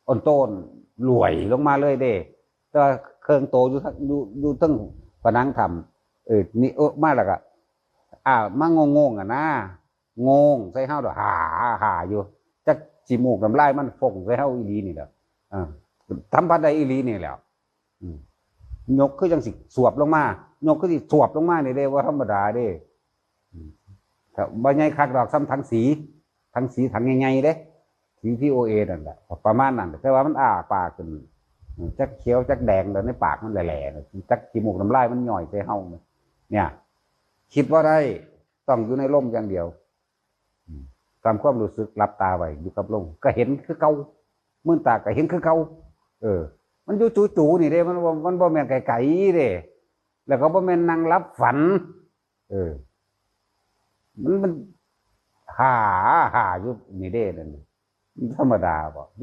อ่อนโตนรวยลงมาเลยเด้แต่ว่าเครื่องโตอยู่ทั้งอยู่ตั้งผนังถ้ำนี่มาแล้วก็มางงอ่ะนะงงใส่เฮาดอกหาอยู่จักจิมูกน้ำลายมันฟงใส่เฮาอีหลีนี่แหละอ่าทำพันใดอีหลีนี่แหละอืมยกคือจังสิสวบลงมายกคือสิสวบลงมานี่เด้ว่าธรรมดาเด้ครับบ่ใหญ่คักดอกซ้ำถังสีถังใหญ่ๆเด้สีที่โอเอนั่นแหละประมาณนั้นแต่ว่ามันปากขึ้นจักเขียวจักแดงแล้วในปากมันแหล่ๆจักขี้มูกน้ำลายมันย่อยใส่เฮาเนี่ยคิดว่าได้ต้องอยู่ในร่มอย่างเดียวตามความรู้สึกหลับตาไว้อยู่กับลมก็เห็นคือเก่ามื่นตาก็เห็นคือเก่าเออมันอยู่จู่ๆนี่เด้มันบ่แม่นไกลๆเด้แล้วก็บ่แม่นนั่งรับฝันเออมันหาอยู่นี่เด้นั่นธรรมดาบ่อยู่